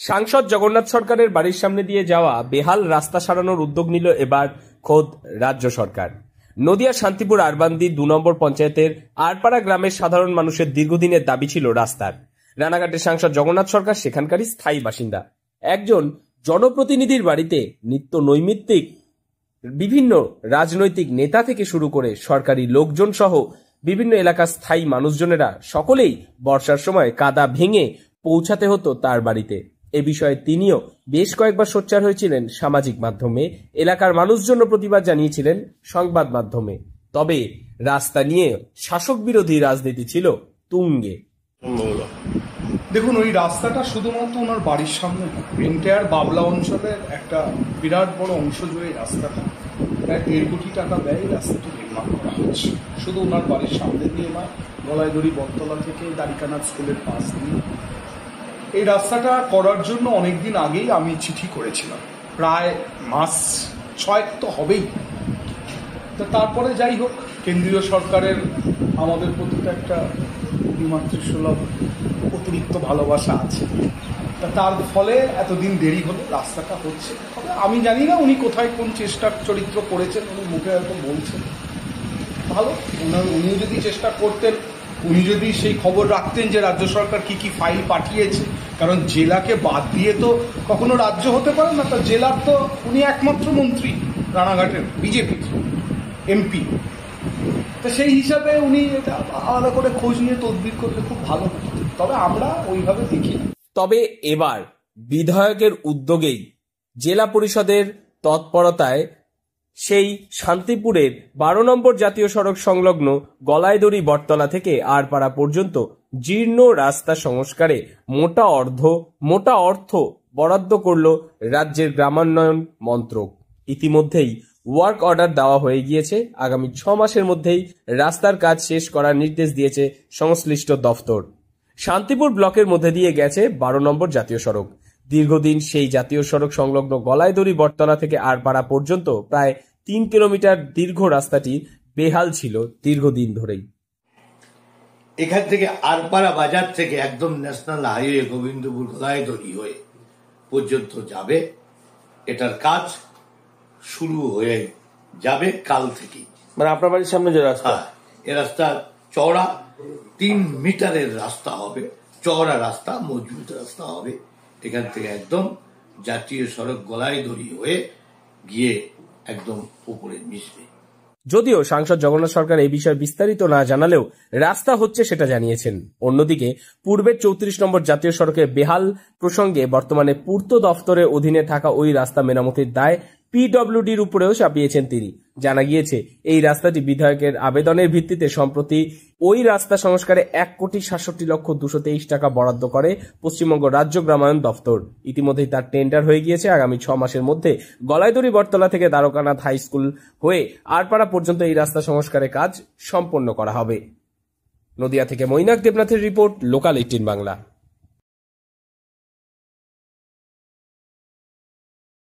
সাংসদ জগন্নাথ সরকারের বাড়ির সামনে দিয়ে যাওয়া বেহাল রাস্তা সারানোর উদ্যোগ নিল এবার খোদ রাজ্য সরকার। নদিয়া শান্তিপুর আরবান্দি ২ নম্বর পঞ্চায়েতের আরপাড়া গ্রামের সাধারণ মানুষের দীর্ঘদিনের দাবি ছিল রাস্তার। রানাঘাটের সাংসদ জগন্নাথ সরকার সেখানকারই স্থায়ী বাসিন্দা। একজন জনপ্রতিনিধির বাড়িতে নিত্য নৈমিত্তিক বিভিন্ন রাজনৈতিক নেতা থেকে শুরু করে সরকারি লোকজন সহ বিভিন্ন এলাকার স্থায়ী মানুষজনেরা সকলেই বর্ষার সময় কাদা ভেঙে পৌঁছাতে হতো তার বাড়িতে। এ বিষয়ে তিনিও বেশ কয়েকবার সোচ্চার হয়েছিলেন সামাজিক মাধ্যমে, এলাকার মানুষজন প্রতিবাদ জানিয়েছিলেন সংবাদ মাধ্যমে। তবে রাস্তা নিয়ে শাসক বিরোধী রাজনীতি ছিল তুঙ্গে। দেখুন, ওই রাস্তাটা শুধুমাত্র ওনার বাড়ির সামনে এন্টায়ার বাবলা অঞ্চলের একটা বিরাট বড় অংশ জুড়ে রাস্তাটা প্রায় ১.৫ কোটি টাকা ব্যয় রাস্তাটি নির্মাণ করা হচ্ছে। শুধু ওনার বাড়ির সামনে দিয়ে না, গলাইদড়ি বটতলা থেকে দ্বারিকানাথ স্কুলের পাশ দিয়ে এই রাস্তাটা করার জন্য অনেকদিন আগেই আমি চিঠি করেছিলাম, প্রায় মাস ৬ তো হবেই। তো তারপরে যাই হোক, কেন্দ্রীয় সরকারের আমাদের প্রতি একটা মাতৃসুলভ অতিরিক্ত ভালোবাসা আছে, তার ফলে এতদিন দেরি হলো, রাস্তাটা হচ্ছে। তবে আমি জানি না উনি কোথায় কোন চেষ্টার চরিত্র করেছেন, উনি মুখে হয়তো বলছেন ভালো। উনি যদি চেষ্টা করতেন, উনি যদি সেই খবর রাখতেন যে রাজ্য সরকার কি কি ফাইল পাঠিয়েছে, কারণ জেলাকে বাদ দিয়ে তো কখনো রাজ্য হতে পারে না। তা জেলার তো উনি একমাত্র মন্ত্রী রানাঘাটের, বিজেপির এমপি। তো সেই হিসাবে উনি এটা আলাদা করে খোঁজ নিয়ে তদবির করলে খুব ভালো হতো। তবে আমরা ওইভাবে দেখি না। তবে এবার বিধায়কের উদ্যোগেই জেলা পরিষদের তৎপরতায় সেই শান্তিপুরের ১২ নম্বর জাতীয় সড়ক সংলগ্ন গলাইদড়ি বটতলা থেকে আরপাড়া পর্যন্ত জীর্ণ রাস্তা সংস্কারে মোটা অর্থ বরাদ্দ করল রাজ্যের গ্রামান্নয়ন মন্ত্রক। ইতিমধ্যেই ওয়ার্ক অর্ডার দেওয়া হয়ে গিয়েছে। আগামী ৬ মাসের মধ্যেই রাস্তার কাজ শেষ করার নির্দেশ দিয়েছে সংশ্লিষ্ট দফতর। শান্তিপুর ব্লকের মধ্যে দিয়ে গেছে ১২ নম্বর জাতীয় সড়ক। দীর্ঘদিন সেই জাতীয় সড়ক সংলগ্ন গলাইদড়ি বটতলা থেকে আরপাড়া পর্যন্ত প্রায় ৩ কিলোমিটার দীর্ঘ রাস্তাটি বেহাল ছিল দীর্ঘদিন ধরেই। এখান থেকে আরপাড়া বাজার থেকে একদম ন্যাশনাল হাইওয়ে গোবিন্দপুর গলাইদড়ি হয়ে পর্যন্ত যাবে। এটার কাজ শুরু হয়ে যাবে কাল থেকে। মানে আপনার বাড়ির সামনে যে রাস্তা, এ রাস্তা চওড়া ৩ মিটারের রাস্তা হবে, চওড়া রাস্তা, মজবুত রাস্তা হবে। এখান থেকে একদম জাতীয় সড়ক গলাইদড়ি হয়ে গিয়ে একদম উপরে মিশবে। যদিও সাংসদ জগন্নাথ সরকার এই বিষয়ে বিস্তারিত না জানালেও রাস্তা হচ্ছে সেটা জানিয়েছেন। অন্যদিকে পূর্বের ৩৪ নম্বর জাতীয় সড়কের বেহাল প্রসঙ্গে বর্তমানে পূর্ত দফতরের অধীনে থাকা ওই রাস্তা মেরামতির দায় পিডব্লিউডির উপরেও চাপিয়েছেন তিনি। জানা গিয়েছে এই রাস্তাটি বিধায়কের আবেদনের ভিত্তিতে সম্প্রতি ওই রাস্তা সংস্কারে ১,৬৭,২২৩ টাকা বরাদ্দ করে পশ্চিমবঙ্গ রাজ্য গ্রামায়ণ দফতর। ইতিমধ্যেই তার টেন্ডার হয়ে গিয়েছে। আগামী ৬ মাসের মধ্যে গলাইদড়ি বটতলা থেকে দ্বারকানাথ হাই স্কুল হয়ে আরপাড়া পর্যন্ত এই রাস্তা সংস্কারের কাজ সম্পন্ন করা হবে। নদিয়া থেকে মৈনাক দেবনাথের রিপোর্ট, লোকাল ১৮ বাংলা।